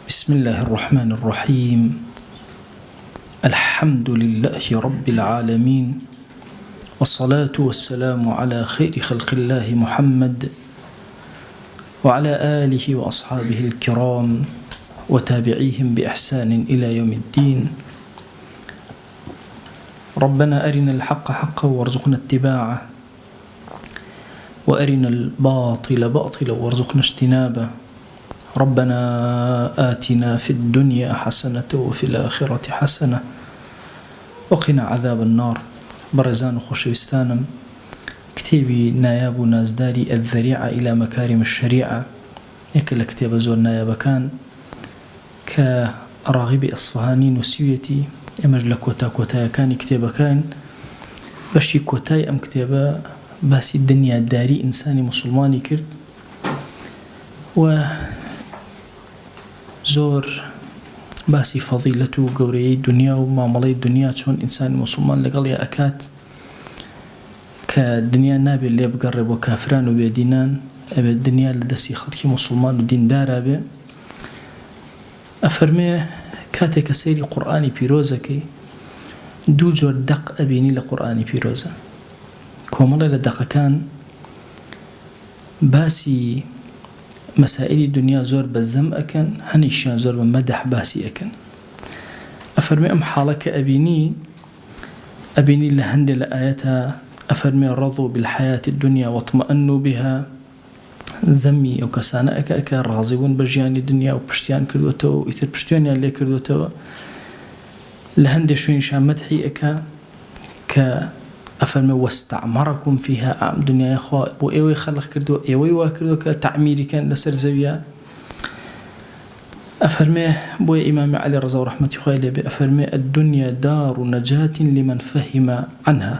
بسم الله الرحمن الرحيم. الحمد لله رب العالمين، والصلاة والسلام على خير خلق الله محمد وعلى آله وأصحابه الكرام وتابعيهم بإحسان إلى يوم الدين. ربنا أرنا الحق حقا وارزقنا اتباعه، وأرنا الباطل باطلا وارزقنا اجتنابه. ربنا آتنا في الدنيا حسنة وفي الآخرة حسنة وقنا عذاب النار. برزان خوشوستانم، كتابي ناياب نازداري الذريعة إلى مكارم الشريعة، يكل كتاب زور ناياب كان كراغب أصفهاني نسويتي أمجل كوتا كان كتاب كان بشي كوتاي أم كتابا باسي الدنيا داري إنساني مسلماني كرد، و زۆر باسی فەضیلەت و گەورەیەی دنیا و مامەڵەی دنیا چۆن ئینسانی موسڵمان لەگەڵ ئەکات کە دنیا نابێت لێ بگەڕێ بۆ کافران و بێدینان، ئەبێت دنیا لە دەستی خەڵکی موسڵمان و دیندارا بێ. ئەفەرمێ کاتێک کە سەیری قورئانی پیرۆزەکەی دوو جۆر دەق ئەبینی لە قورئانی پیرۆزە. کۆمەڵێ لە دەقەکان باسی مسائلی دنیا زۆر بەزەم ئەکەن، هەنێکیان زۆر بە مەدەح باسی ئەکەن. ئەفەرمێ ئەم حاڵە کە ئەبینی لە هەندێک لە ئایەتە، ئەفەرمێ ڕەضوا بالحیاة الدنیا واطمأنوا بها، زەمی ئەو کەسانە ئەکا کە ڕازی بوون بە ژیانی دنیا و پشتیان کردوێتەوە و ئیتر پشتیانیان لێ کردوێتەوە. لە هەندێک شوێنیشان مەدحی ئەکا کە ئەفەرمێ وەستەعمەرەکم فیها، ئەم دنیای خوا بۆ ئێوەی خەڵق کردووە، ئێوەی وا کردووە کە تەعمیریکەن لەسەر زەویە. ئەفەرمێ بۆیە ئیمامی عەلی ڕەزا و ڕەحمەتی خوای لێبێ ئەفەرمێ الدنیا دار نەجات لمن فهم عنها،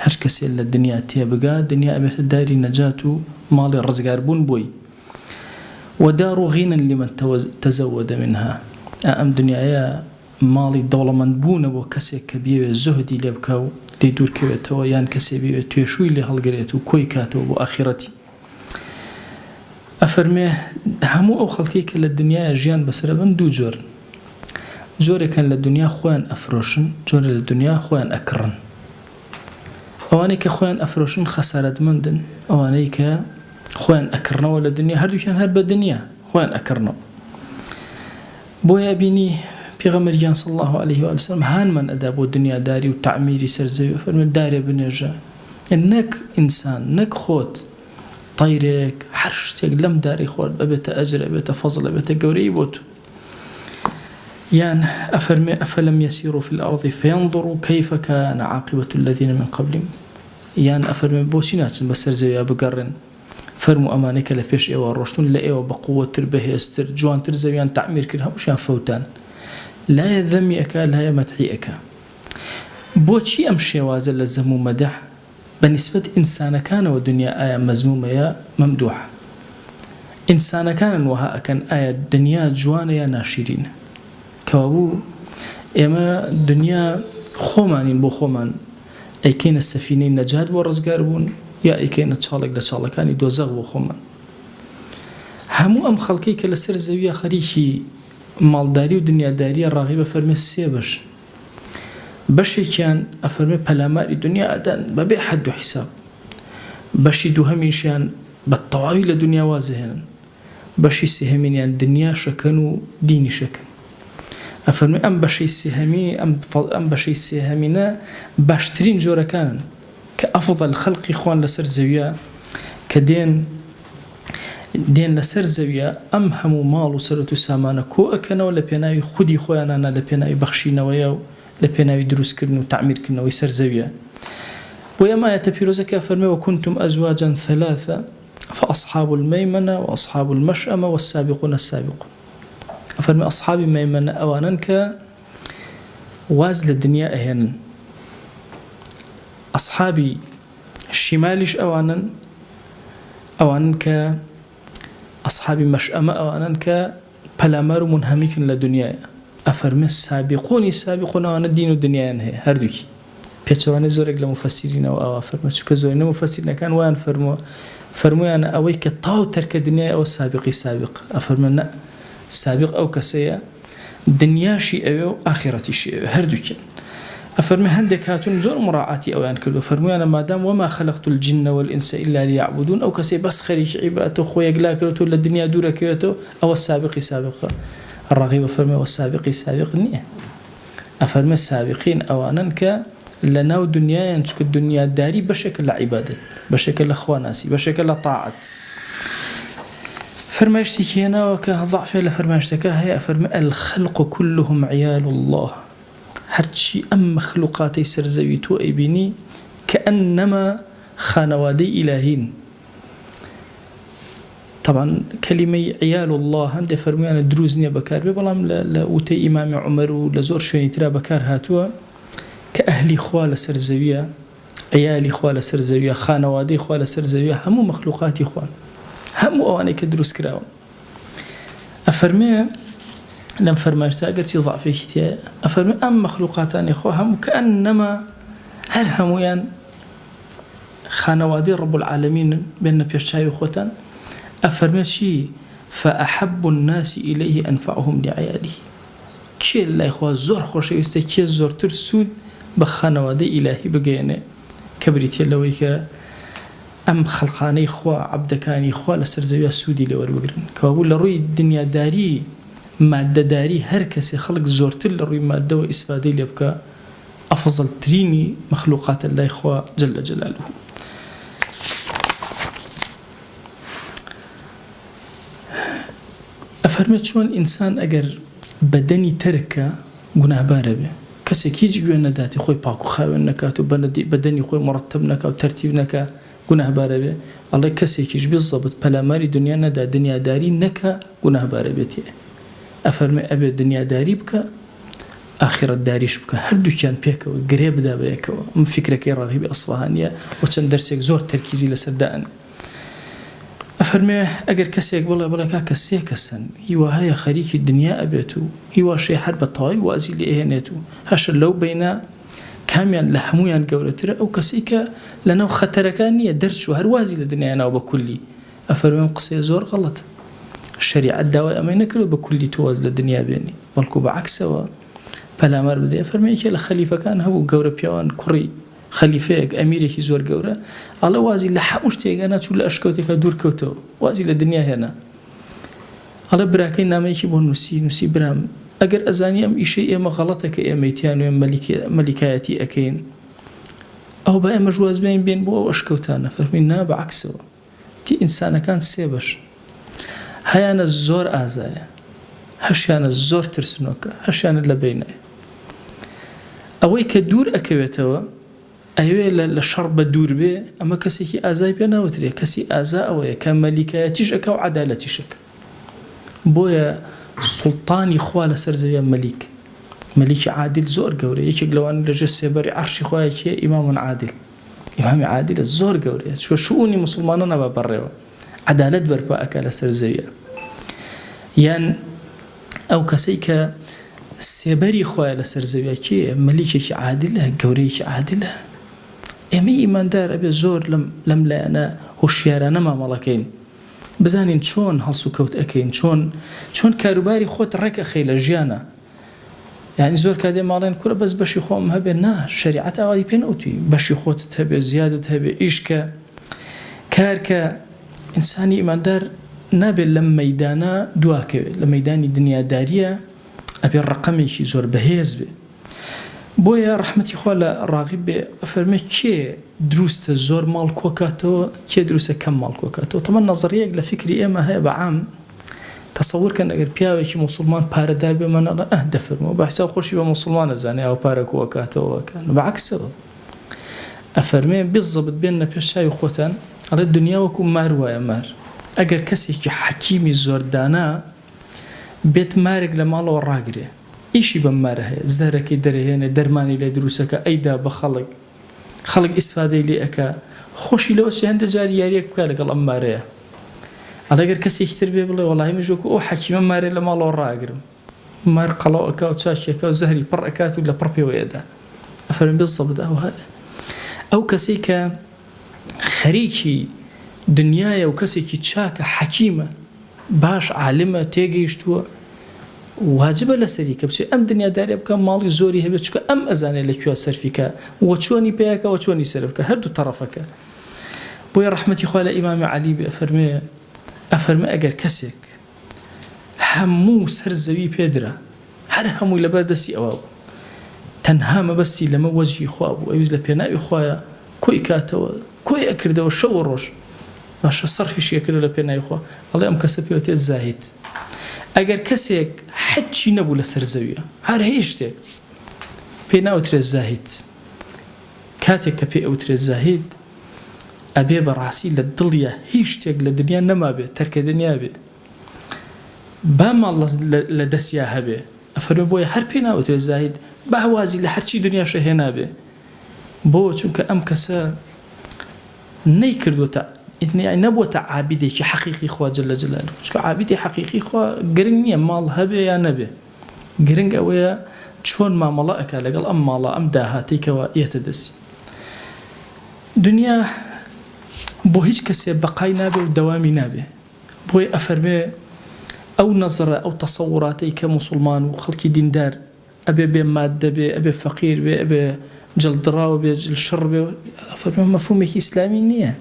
هەر کەسێک لە دنیا تێبگا دنیا ئەبێتە داری نەجات و ماڵی ڕزگاربوون بۆی. ودار غینى لمن تزود منها، ئەم دنیایە ماڵی دەوڵەمەندبوونە بۆ کەسێک کە بێوێ زۆهدی لێ بکا و لێ دوورکەوێتەوە، یان کەسێ بێوێ توێشووی لێ هەڵگرێت و کۆی کاتەوە بۆ ئاخرەتی. ئەفەرمێ هەموو ئەو خەڵکی کە لە دنیای ژیان بەسەرەبن دوو جۆر، جۆرێکن لە دنیا خۆیان ئەفرۆشن، جۆرە لە دنیا خۆیان ئەکڕن. ئەوانەی کە خۆیان ئەفرۆشن خەسارەتمەندن، ئەوانەی کە خۆیان ئەکڕنەوە لە دنیا هەردووکیان هەر بە دنیا خۆیان ئەکڕنەوە. بۆیە بینی پێغەمبەریان صلی الله عليه و سلم هانمان ئەدا بۆ دنیاداری و تعمیری سەرزەوی، فەرمێ دارێ بنێژە، نەک ئینسان نەک خۆت، طەیرێک هەر شتێک لەم داری خۆت ئەبێتە ئەجر، ئەبێتە فەزڵ، ئەبێتە گەورەی بۆ تو. یان ئەفەرمێ ئەفەلەم یەسیروا فی الأرض فینظروا کەیف کان عاقبەة الذین من قبلهم، یان ئەفەرمێ بۆچی ناچن بەسەر زەویە بگەڕێن، فەرموو ئەمانەی کە لە پێش ئێوە ڕۆشتون لە ئێوە بە قووەتر بەهێزتر جوانتر زەویان تعمیر کرد، هەمووشیان فەوتان. لایە ذەمی ئەکا لایە مەدحی ئەکا. بۆچی ئەم شێوازە لە زەم و مەدەح بەنسبەت ئینسانەکانەوە دنیا ئایا مەزمومە مەمدوحە؟ ئینسانەکانن وەها ئەکەن ئایا دنیا جوانە یا ناشیرینە؟ کەوابوو ئێمە دنیا خۆمانین بۆ خۆمان ئەیکەینە سەفینەی نەجات بۆ ڕزگار بوون، یا ئەیکەینە چاڵێک لە چاڵەکانی دۆزەخ بۆ خۆمان. هەموو ئەم خەڵکی کە لەسەر زەویە خەریکی ماڵداری و دنیاداریە ڕاغیبە فەرمێ سێ بەشێکیان ئەفەرمێ پەلاماری دنیا ئەدەن بەبێ حەد و حیساب، بەشی دووهەمیشیان بە تەواوی لە دنیا وازەهێنن، بەشی سێهەمینیان دنیا شەکەن و دینی شەکەن. ئەفەرمێ ئەم بەشەی سێهەمینە باشترین جۆرەکانن کە ئەفضل خەڵقی خوان لەسەر زەویە کە دێن لەسەر زەویە ئەم هەموو ماڵ و سەرەت و سامانە کۆ ئەکەنەوە لە پێناوی خودی خۆیانانە، لە پێناوی بەخشینەوەیە و لە پێناوی دروستکردن و تعمیرکردنەوەی سەر زەویە. بۆ ئەمە ئاەتە پیرۆزەکە فەرمێ وەکونتم ئەزواجا ثەلاثە فأصحاب المەیمەنە وأصحاب المەشئەمە والسابقون السابقون. ئەفەرمێ ئەصحابی مەیمەنە ئەوانن کە واز لە دنیا ئەهێنن، ئەصحابی شیمالیش ئەوانن کە ئەصحابی مەشئەمە ئەوانن کە پەلامار و منهەمیکن لە دنیایە. ئەفەرمێ سابقون ئەوانە دین و دنیایان هەیە هەردووکی. پێچەوانەی زۆرێک لە مفەسیرینەوە ئەوە فەرمە، چونکە زۆرینە مفەسیرینەکان وایان فەرمووە فەرموویانە ئەوەی کە تاو تەرکە دنیای ئەوە سابقی سابق. ئەفەرمە نە، سابق أو كسية دنياشي أو آخرتي أو هردوكين أفرمي هندك هاتون زور مراعاتي أو ينكلوا فرمي أنا ما دام وما خلقت الجن والإنس إلا ليعبدون أو كسي بس خريش عباته خويا قلاكلتو للدنيا دورة كيوتو أو السابق سابق الرغيب فرمي والسابق سابق نية أفرمي السابقين أوانا ك لناو دنيا ينسك الدنيا داري بشكل عبادة بشكل أخواناسي بشكل طاعة فرماشتي كينا وكضعف إلى فرماشتك هي فرمي الخلق كلهم عيال الله هرشي أم مخلوقاتي سرزويتو إبني كأنما خانوادي إلهين طبعا كلمة عيال الله هندي فرمي أنا دروزني بكار بلام لأوتي إمام عمر ولزور شويني ترى بكار هاتوا كأهلي خوال سرزوية عيالي خوال سرزوية خانوادي خوال سرزوية همو مخلوقاتي خوال همو أواني كدروس كراون أفرمي لم فرماجتها قرتي ضعفي كتيا أفرمي أم مخلوقاتاني هم كأنما هل هميان خانوادي رب العالمين بين بيرشاي وخوتان أفرمي شي فأحب الناس إليه أنفعهم لعياله كي الله إخوة زور خوشي يستي كي زور ترسود بخانوادي إلهي بقيني كبريتي اللويك أم خلقاني إخوة عبدكاني إخوة لسرزوية سودي لور بقرن كوابو لروي الدنيا داري مادة داري هر كسي خلق زورتر لروي مادة وإسفادي ليبكى أفضل تريني مخلوقات الله إخوة جل جلاله أفرمت شون إنسان أجر بدني تركه جناه باربه كسي كيجي جوانا داتي خوي باكو خاوين نكاتو بدني خوي مرتب نكا وترتيب نكا جناه باربه الله كسي كيجي بالضبط بلا ماري دنيا ندا دنيا داري نكا جناه باربتي أفرمي أبي الدنيا داري بك آخرة داريش بك هردو كان بيك وقريب دا بيك من فكرك راغب أصفهانية وكان درسك زور تركيزي لسردان أفرمي أجر كسيك والله كسي كسن هو هاي خريك الدنيا أبيتو هو شيء حرب طاي وازي لإهنتو هاش لو بين كاميان لحمويان قولتر أو كسيك لأنه خطركانية درس وهروازي للدنيا أنا وبكلي أفرمي قصي زور غلط الشريعة الدواء أما ينكلوا بكل توازن الدنيا بيني بلكو بعكسه بلا مر بدي أفرمي كي الخليفة كان هو جورة بيوان كوري خليفة أميري كي زور جورة على وازي لحمش تيجانا شو لأشكوتك دور كوتو وازي للدنيا هنا على براكين نامي كي بون نسي برام أجر أزاني أم إشي إما غلطك إما يتيان وإما ملكاتي أكين أو بقى مجواز بين بو وأشكوتانا فرمينا بعكسه تي إنسان كان سيبش هيانا الزور آزايا هشيانا الزور ترسنوكا هشيانا اللبيناي أوي كدور أكويتوا أيوة لشرب دور بي أما كسيكي آزاي بينا وتري كسي آزاء أوي كملكاتيش أكا وعدالتيش أكا بويا سلطاني خوالة سرزويا ملك عادل زور قوري يكي قلوان لجسي بري عرشي خوايا كي إمام عادل إمام عادل الزور قوري شؤوني مسلماننا ببريوا عدالة بربا أكا لسرزويا يعني أو كسيك سيبري خواه لسرزويا كي مليكك عادلة قوريك عادلة إمي إيمان دار أبي زور لم لا أنا هوشيارانا ما ملكين بزانين شون هلسو كوت أكين شون كاروباري خوت رك أخي لجيانا يعني زور كادي مالين كله بس بشي خوام هبه نا شريعة أغادي بينوتي بشي خوت تهبه زيادة هبه إيشك كارك إنساني إيمان دار نابل لما ميدانا دواكه لما ميداني الدنيا دارية أبي الرقمي شي زور بهيز به بويا رحمتي خوالا راغب به أفرمي كي دروس زور مال كوكاتو كي دروس كم مال كوكاتو طبعا نظرية لفكري إما هي بعام تصور كان أجر بياوي كي مسلمان باردار بمن الله أهدفر مو بحساب خوشي بمسلمان زاني أو بارا كوكاتو وكان بعكسه أفرمي بالضبط بيننا بيشاي وخوتان على الدنيا وكم ماروا يا مار أجر كسي حكيمي زوردانا بيت مارق لماله وراقري إيشي بماره زهركي درهينه درماني لدروسك أيدا بخلق خلق إسفادي لأكا خوشي لو شي هند جاري ياريك بكالك الأماريه على أجر كسي كتير بيقول والله مجوك أو حكيم ماري لماله وراقري مار قلو أكا وتشاشي أكا وزهري بر أكات ولا بربي ويدا أفرم بالضبط أو هذا أو كسيك خريكي دنيايا وكسيكي تشاكا حكيمة باش عالمة تيجيشتوا واجبە لەسەری کە بچێت ئەم دنیادارێ بکە ماڵی زۆری هەبێت چکە ئەم ئەزانێت لەکوێ سەرفیکە وە چۆنی پێیەکە وە چۆنی سەرفکە هەردوو تەرەفەکە. بۆیە ڕەحمەتی خوا لە ئیمامی عەلی بێ ئەفەرمێ ئەگەر کەسێک هەموو سەر زەوی پێدرا هەر هەمووی لەبەر دەستی ئەوە بوو تەنها مەبەستی لەمە وەجهی خوا بوو ئەویست لە پێناوی خوایە کۆی کاتەوە کۆی ئەکردەوە شەو ڕۆژ باشە سەرفیشی ئەکردە لە پێناوی خوا ئەڵێ ئەم کەسە پێوتێت زاهید. ئەگەر کەسێک حەجی نەبوو لەسەر زەویە هەر هیچ شتێک پێ ناوترێت زاهید کاتێک کە پێ ئەوترێت زاهید ئەبێ بەڕاستی لە دڵیە هیچ شتێک لە دنیا نەمابێت تەرکە دنیا بێ با ماڵ لە دەستیا هەبێ ئەفەرمێ بۆیە هەر پێ ناوترێت زاهید با وازی لە هەرچی دنیاشە هێنابێ بۆ چونکە ئەم کەسە نەیکردوتە نەبووتە عابیدێکی حەقیقی خوا جەل جەلالوه چونکە عابیدی حەقیقی خوا گرنگ نییە ماڵ هەبێ یا نەبێ گرنگ ئەوەیە چۆن مامەڵە ئەکا لەگەڵ ئەم ماڵە ئەم داهاتێکەوە ئێتە دەستی. دنیا بۆ هیچ کەسێ بەقای نابێ و دەوامی نابێ بۆی ئەفەرمێ ئەو نەزرە ئەو تەسەوڕاتەی کە موسڵمان و خەڵکی دیندار ئەبێ بێ مادە بێ ئەبێ فەقیر بێ ئەبێ جڵدراوە بێ شڕ بێ ئەفەرمێ مەفهومێکی ئیسلامی نییە.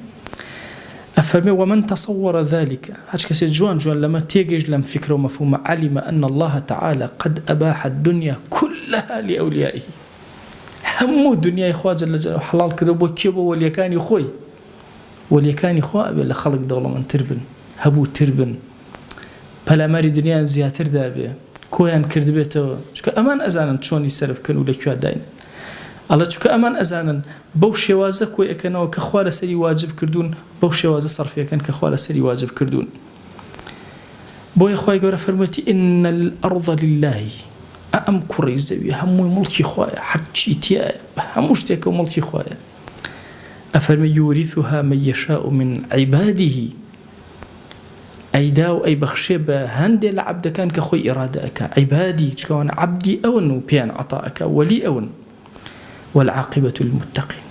أفرمي ومن تصور ذلك هاش كسي جوان لما تيجيج لم فكره ومفهوم علم أن الله تعالى قد أباح الدنيا كلها لأوليائه همو الدنيا إخوة جل جلاله حلال كده بو كيبو وليكاني خوي وليكاني خوا أبي لخلق دولة من تربن هبو تربن بلا ماري دنيا زياتر دابي كويان كرد بيته شكا أمان أزانا تشوني سرف كانوا لكوا داين الله چونکە ئەمان ئەزانن بەو شێوازە کۆی ئەکەنەوە کە خوا لەسەری واجب کردوون بەو شێوازە سەرفیەکەن کە خوا لەسەری واجب کردوون. بۆیە خوای گەورە فەرموویەتی ئین الأرض لله ئەم کوڕی زەوی هەمووی مڵکی خوایە هەرچی تایە هەموو شتێکە مڵکی خوایە. ئەفەرمێ یوریثها من یەشاء من عیباده ئەیدا و ئەی بەخشێ بە هەندێ لە عەبدەکان کە خۆی ئیرادە ئەکا عیبادی چکەوانە عەبدی ئەون و پێیان عەتا ئەکا وەلی ئەون والعاقبة للمتقين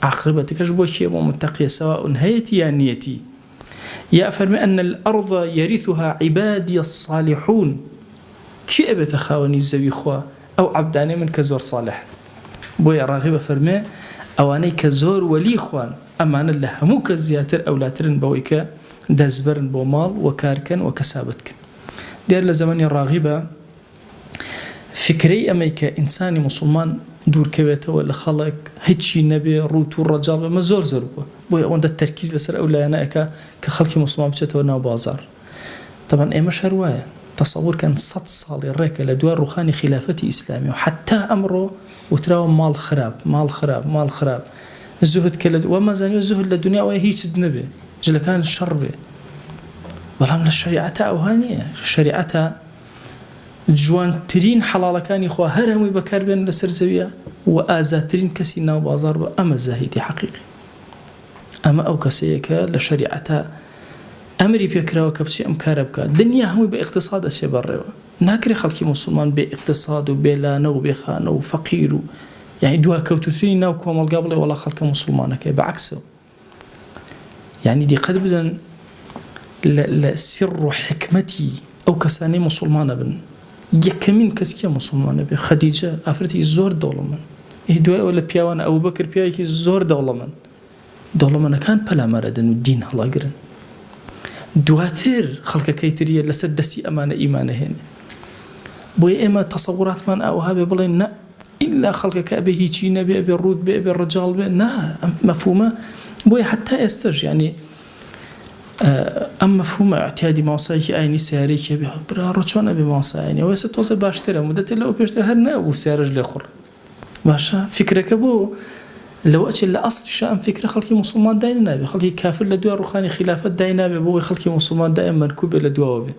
عاقبتك بو شيء متقي سواء هيتي يا نيتي. يا أفرمي أن الأرض يرثها عبادي الصالحون كي أبي تخاوني الزوي خوا أو عبداني من كزور صالح بويا راغب فرمي أواني كزور ولي خوان أمان الله مو كزياتر أولاترن بويك دزبرن بومال وكاركن وكسابتكن دير لزماني راغبة فكري أميك إنساني مسلمان دور كويته لە خەڵک هیچی نەبێ ڕوت و ڕەجاڵ بێ مە زۆر بووە بۆیە ئەوەندە تەرکیز لەسەر ئەو لایەنەکە کە خەڵکی موسڵمان بچێتەوە ناو بازار. طبعا ئێمەش هەر وایە تەسەوورکەن 100 ساڵی ڕێکە لە دوای ڕوخانی خلافەتی ئیسلامی و حتا ئەمڕۆ وتراوە ماڵ خراپ زوهد کە لە وەمەزانیوە زوهد لە دنیاوە هیچت نەبێ جلەکان شەڕ بێ بەڵام لە شەریعەتە ئەوها نییە. شەریعەتە جوانترین حەڵاڵەکانی خوا هەر هەمووی بەکاربێن لەسەر زەویە و ئازاترین کەسی ناو بازار بە ئەمە زاهیدی حەقیقی ئەمە ئەو کەسەیە کە لە شەریعەتە ئەمری پێکراوە کە بچی ئەم کارە بکات. دنیا هەمووی بە ئیقتصاد ئەچێ بەڕێوە ناکرێ خەڵکی موسڵمان بێ ئیقتصاد و بێلانە و بێخانە و فەقیر و یعنی دواکەوتوترینی ناو کۆمەڵگا بڵێ وەڵا خەڵکە موسڵمانەکەی بەعەکسەوە. یعنی دیقەت بدەن لە سر و حکمەتی ئەو کەسانەی موسڵمانە بن. یەکەمین کەسکیە موسڵمانە بێ خەدیجە ئافرەتی زۆر دەوڵەمەند دوای ئەوە لە پیاوانە ئەو بەکر پیاوێکی زۆر دەوڵەمەندەکان پەلامەرەدەن و دین هەڵاگرن دواتر خەڵکەکەی تریە لەسەر دەستی ئەمانە ئیمانە هێنێ. بۆیە ئێمە تەسەووراتمان ئەوها بێ بڵێن نە ئیلا خەڵکەکە ئەبێ هیچی نەبێ ئەبێ ڕوود بێ ئەبێ ڕەجاڵ بێ نا ئەم مەفهومە بۆیە حتا ئێستش ینی ئەم مەفهومە اعتیادی ماسایەکی ئاینی سیارەیەکی بێ برا ڕۆ چۆن ئەبێ ماسایەنی ئەوە ئێستا تۆزە باشترە مودەتێ لەوە پێشتر هەر نەبوو سیارەش لێ خوڕ باشە فکرەکە بۆ لەوە ئەچێت لە ئەسڵیشە ئەم فکرە خەڵکی موسڵمان دای نابێ خەڵکی کافر لە دوای ڕوخانی خلافەت دای نابێ بۆی خەڵکی موسڵمان دایان مەرکوب بێ لە دواوە بێ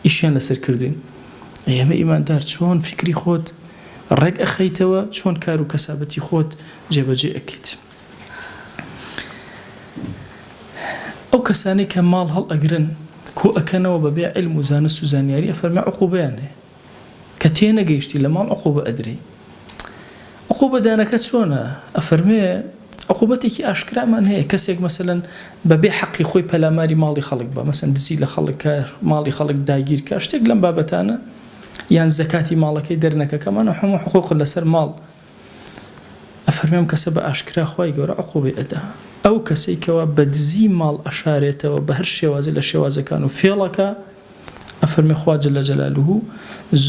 ئیشیان لەسەر کردوین. ئێمە ئیماندار چۆن فکری خۆت ڕێک ئەخەیتەوە چۆن کار و کەسابەتی خۆت جێبەجێ ئەکەیت. ئەو کەسانی کە ماڵ هەڵ ئەگرن کۆ ئەکەنەوە بەبێ عیلم و زانست و زانیاری ئەفەرمێ عقوبەیان هەیە کە تێنەگەیشتی لە ماڵ عقوبە ئەدرێ. عقوبە دانەکە چۆنە؟ ئەفەرمێ عقوبەتێکی ئاشکرامان هەیە کەسێک مەسەلەن بەبێ حەقی خۆی پەلاماری ماڵی خەڵک بە مەسەن دزی لە خەڵک کە ماڵی خەڵک داگیر کە شتێک لەم بابەتانە یان زەکاتی ماڵەکەی دەرنەکە کەمانە هەموو حقوق لەسەر ماڵ ئەفەرمێم کەسە بە ئاشکرا خوای گەورە عقوبەی ئەدا ئەو کەسەی کەوا بە دزی ماڵ ئەشارێتەوە بە هەر شێوازە لە شێوازەکان و فێڵەکە ئەفەرمێ خوا جەل جەلالوه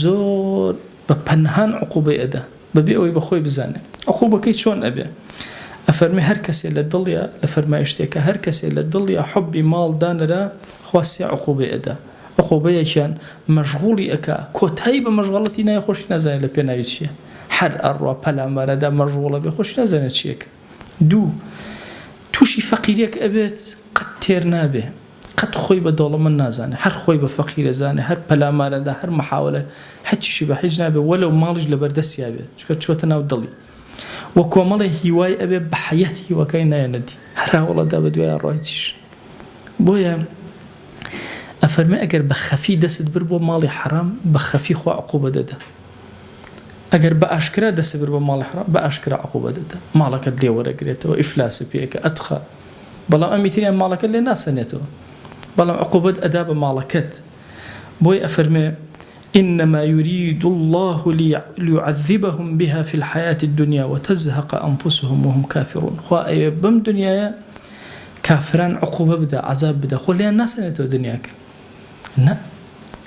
زۆر بە پەنهان عقوبەی ئەدا بەبێ ئەوەی بەخۆی بزانێ عقوبەکەی چۆن ئەبێ ئەفەرمێ هەر کەسێ لە دڵیا لە فەرمایشتێکە هەر کەسێ لە دڵیا حوبی ماڵ دانرا خوا سێ عقوبەی ئەدا عقوبەیەکیان مەشغوڵی ئەکا کۆتایی بە مەشغەڵەتی نایە خۆشی نازانێت لە پێناوی چییە هەر ئەڕوا پەلامارەدا مەشغوڵە بێ خۆشی نازانێت چیەکە دوو تووشی فەقیرێک ئەبێت قەت تێر نابێ قەت خۆی بە دەوڵەمەند نازانێت هەر خۆی بە فەقیرە زانێ هەر پەلامارەدا هەر مەحاولە هەچیشی بە هیچ نابێ وەلەو ماڵیش لەبەردەستیا بێ چونکە چۆتە ناو دڵی وە کۆمەڵی هیوای ئەبێ بە حەیەت هیوەکەی نایەنەدی هەر هاوڵەدا بە دوای ڕای چیش بۆیە ئەفەرمێ ئەگەر بە خەفی دەست بر بۆ ماڵی حرام بە خەفی خوا عقوبە دەدا ئەگەر بە ئاشکرا دەست بر بۆ ماڵی حرام بە ئاشکرا عقوبە دەدا ماڵەکەت لێ وەرەگرێتەوە ئیفلاسی پێکە ئەتخە بەڵام ئەمیتریان ماڵەکەت لێ ناسەنێتەوە بەڵام عقوبەت ئەدا بە ماڵەکەت بۆی ئەفەرمێ إنما يريد الله ليعذبهم بها في الحياة الدنيا وتزهق أنفسهم وهم كافرون خوا بم دنيا كافران عقوبة بدا عذاب بدا خو ليان ناس نتو دنياك نا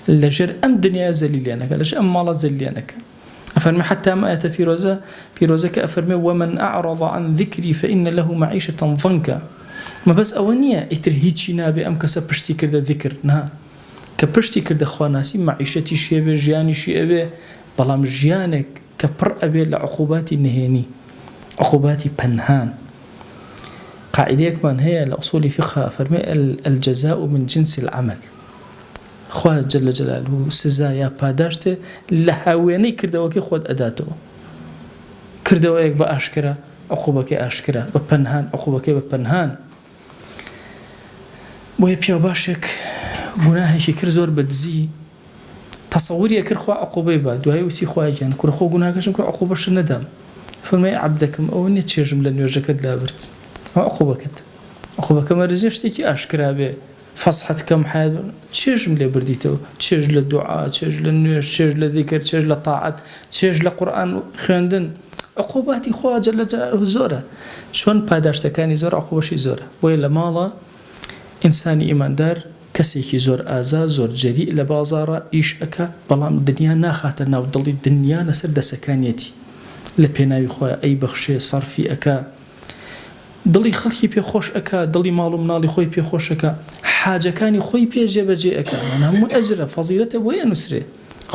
لجر أم دنيا زليليانك لجر أم مالا زليليانك أفرمي حتى ما أتى في روزك أفرمي ومن أعرض عن ذكري فإن له معيشة ضنكا ما بس أولنية إترهيتشي نابي أم كسب بشتي كرد ذكر نا كبشتي كرد خواناسي معيشتي شيبه جياني شيبه بلام جيانك كبر أبي لعقوباتي نهيني عقوباتي بنهان قاعديك من هي الأصول فقه فرمي الجزاء من جنس العمل خواه جل جلاله سزايا پاداشته لهاويني كردوكي خود أداته كردوكي بأشكرة عقوبك أشكرة بپنهان عقوبك بپنهان بويا بيا باشك گوناهێکی کرد زۆر بەدزی تەسەووری کرد خوا عقوبەی با دوای وتی خوای گیان کوڕ خۆ گوناهەکەشم کە عقوبەش نەدام فەرمای عەبدەکەم ئەوە نییە چێژم لە نوێژەکەت لابرد ئەو عقوبەکە مەرجە شتێکی ئاشکرا بێ فەسحەت کەم حیات چێژم لێ بردیتەوە چێژ لە دوعا چێژ لە نوێژ چێژ لە ذیکر چێژ لە تاعەت چێژ لە قورئان خوێندن عقوباتی خوا جەل جەلاله زۆرە چۆن پاداشتەکانی زۆر عقوبەشی زۆرە بۆیە لە ماڵە ئینسانی ئیماندار کەسێکی زۆر ئازا زۆر جەریء لە بازاڕە ئیش ئەکا بەڵام دنیا ناخاتە ناو دڵی دنیا لەسەر دەسەکانیەتی لە پێناوی خۆی ئەی بەخشێ سەرفی ئەکا دڵی خەڵکی پێخۆش ئەکا دڵی ماڵ و مناڵی خۆی پێخۆش ئەکا حاجەکانی خۆی پێ جێبەجێ ئەکا هەموو ئەجرە فەزیلەتە بۆیە نووسرێ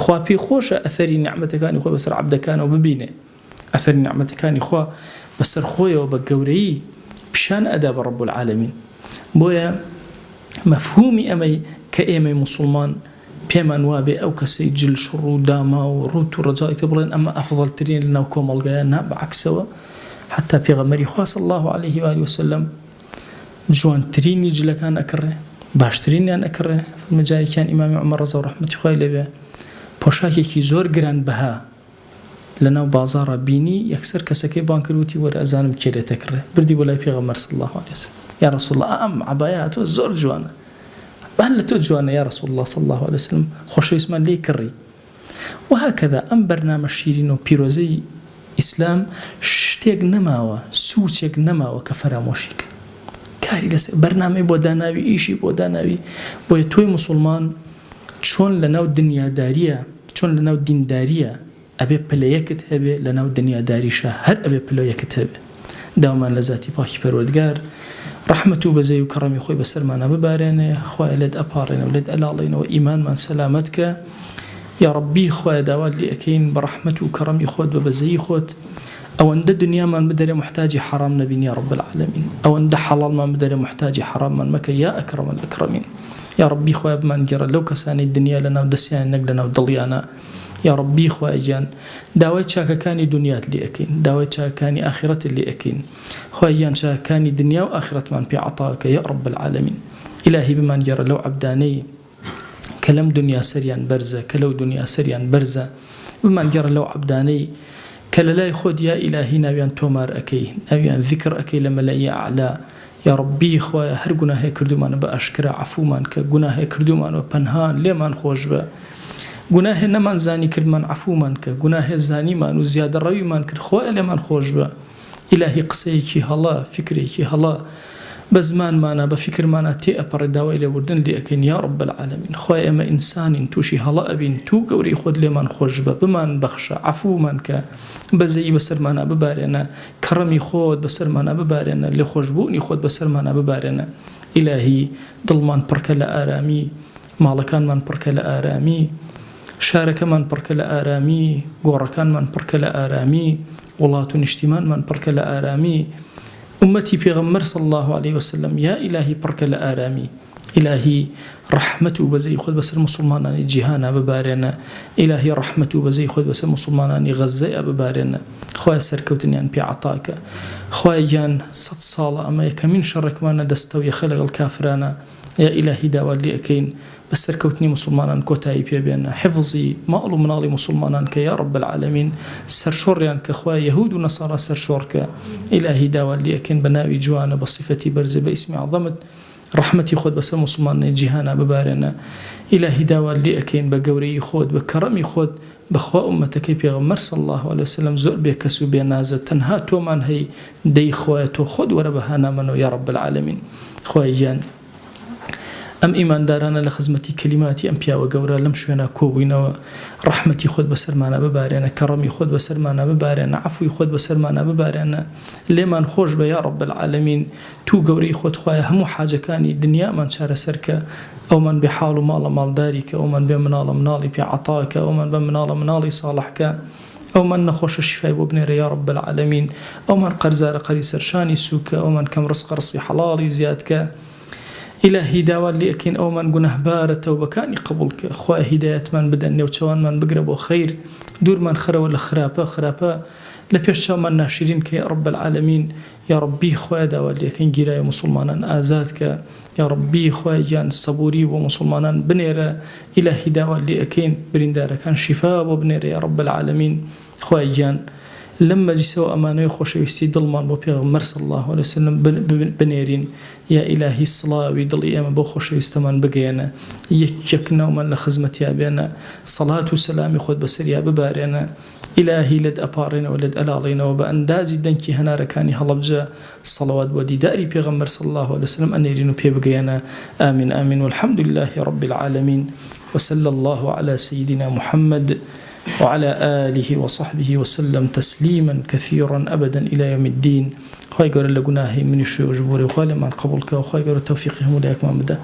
خوا پێی خۆشە ئەثەری نیعمەتەکانی خۆی بەسەر عەبدەکانەوە ببینێ ئەثەری نیعمەتەکانی خوا بەسەر خۆیەوە بە گەورەیی پیشان ئەدا بە ڕەب العالەمین بۆیە مفهومی ئەمەی کە ئێمەی موسڵمان پێمان وابێ ئەو کەسەی جل شڕ و داما و ڕوت و ڕەجایتە بڵێن ئەمە ئەفضەلترین لەناو کۆمەڵگایە نا بەعەکسەوە حتا پێغەمبەری خوا صلی الله عليه و آله وسلم جوانترینی جلەکان ئەکڕێ باشترینیان ئەکڕێ مەجارێکیان ئیمامی عومەر ڕەزا و ڕەحمەتی خوای لێبێ پۆشاکێکی زۆر گرانبەها لەناو بازاڕە بینی یەکسەر کەسەکەی بان کردوتی وەرە ئەزانم کێ لێتەکڕێ بردی بۆ لای پێغەمبەر صلی الله عليه وسلم يا رسول الله عباية تو زور جوانا هل تو جوانا يا رسول الله صلى الله عليه وسلم خوش اسمان لي كري وهكذا أم برنامج شيرين وبيروزي إسلام شتيق نماوة سوچيق نماوة كفراموشيك كاري لس برنامج بوداناوي إيشي بوداناوي بويتوي مسلمان چون لناو دنيا دارية چون لناو دين دارية أبي بلايكت هبه لناو دنيا داري شهر أبي بلايكت هبه داوما لذاتي باكي پروردگار رحمته بزي وكرمي خوي بسرمانا ببارينه خويا لد أبارينه ولد ألالينه وإيمان من سلامتك يا ربي خويا داوات لي أكين برحمته وكرمي خود ببزي خود أو أن الدنيا ما مدري محتاج حرام نبيني يا رب العالمين أو أن حلال ما مدري محتاج حرام من مكة يا أكرم الأكرمين يا ربي خويا بمان جرى لو كساني الدنيا لنا ودسيان نقلنا ودليانا يا ربي خويا جان داوي شاككاني دنيات اللي أكين داوي شاككاني آخرة اللي أكين خويا جان شاككاني دنيا وآخرة من في عطاك يا رب العالمين إلهي بمن جرى لو عبداني كلام دنيا سريان برزة كلو دنيا سريان برزة بمن جرى لو عبداني كلا لا يخد يا إلهي نبيان تومار أكي نبيان ذكر أكي لما لا أعلى يا ربي خويا هر گناه کردو من بأشکر عفو من که گناه کردو من و پنهان لمن خوش به گوناهێ نەمانزانی کردمان عەفومان کە، گوناهێ زانیمان و زیادە ڕەویمان کرد خۆی لێمان خۆش بە. ئیلاهی قسەیەکی هەڵا، فکرێکی هەڵا بە زمانمانە بە فکرمانە تێ ئەپەڕێ داوای لێبوردن لێ ئەکەین یا رب العالمین. خۆی ئێمە ئینسانین تووشی هەڵا ئەبین، تو گەورەی خۆت لێمان خۆش بە، بمان بەخشە، عەفومان کە، بەزەیی بەسەرمانە ببارێنە، کەڕەمی خۆت بەسەرمانە ببارێنە، لێ خۆشبوونی خۆت بەسەرمانە ببارێنە. ئیلاهی دڵمان پڕکە لە ئارامی، ماڵەکانمان پڕکە لە ئارامی، شارەکەمان پڕکە لە ئارامی، گۆڕەکانمان پڕکە لە ئارامی، وڵات و نیشتیمانمان پڕکە لە ئارامی. أمتي پیغمبر صلى الله عليه وسلم يا إلهي برك الآرامي، إلهي رحمته بزي خد بس المسلمان جهانا ببارنا، إلهي رحمته بزي خد بس المسلمان غزة ببارنا. خويا سركوتني أن بعطاك، خويا جان 6 صالة أما يكمن شرك ما ندستو يخلق الكافرانا، يا إلهي داوال لي أكين بس سركوتني مسلمان كوتاي بينا، حفظي ما أقول منالي مسلمان يا رب العالمين، سرشوريان كخويا يهود ونصارى سرشورك. إلهي داوال لي أكين بناوي جوانا بصفتي برزي باسمي عظمت رحمتي خود بس المسلمان جهانا ببارنا. إلهي داوال لي أكين بقوري خود بكرمي خود بخوا أمتك بيغمر صلى الله عليه وسلم زور بيكسو بينازة تنها تو من هي دي خواتو خود وربهانا منو يا رب العالمين. خويا جان أم إيمان دارانا لخزمتي كلماتي أم بيا وقورا لم شوينا كوبينا، رحمتي خود بسرمانا ببارينا، كرمي خود بسرمانا ببارينا، عفوي خود بسرمانا ببارينا، لمن خوش بيا رب العالمين. تو قوري خود خوايا همو حاجة كاني دنيا من شار سركة، أو من بحال مال دارك، أو من بمنال منالي بعطاك، أو من بمنال منالي صالحك، أو من نخوش الشفاء وابنير يا رب العالمين، أو من قرزار قري سرشاني سوك، أو من كم رزق رصي حلالي زيادك. إلهي داوال لي أكين أو من قناه بارة وبكاني قبولك. خواه هداية من بدأني وشوان من بقرب وخير، دور من خرا ولا خرابة لبيش من ناشرين كي يا رب العالمين. يا ربي خواه داوال لي أكين جراي مسلمانا آزادك، يا ربي خواه جان صبوري ومسلمانا بنيرة. إلهي داوال لي أكين برندارة كان شفاء وبنيرة يا رب العالمين. خواه جان لما جسوا أمانة يخوش ويستي ضلمان بوبيغمر صلى الله عليه وسلم بنيرين. يا إلهي الصلاة ويضل إياما بوخوش ويستمان بقينا يكنا ومن لخزمتي أبينا، صلاة وسلام يخد بسر يا ببارينا. إلهي لد أبارنا ولد ألالينا وبأندازي دنكي هنا ركاني هلبجا الصلوات ودي داري بيغمر صلى الله عليه وسلم أنيرين بيبقينا. آمين آمين والحمد لله رب العالمين، وصلى الله على سيدنا محمد وعلى آله وصحبه وسلم تسليما كثيرا أبدا إلى يوم الدين. خواهي قول لقناهي من الشيء وجبوري وخالي من قبولك، وخواهي قول توفيقهم وليك ما مدى.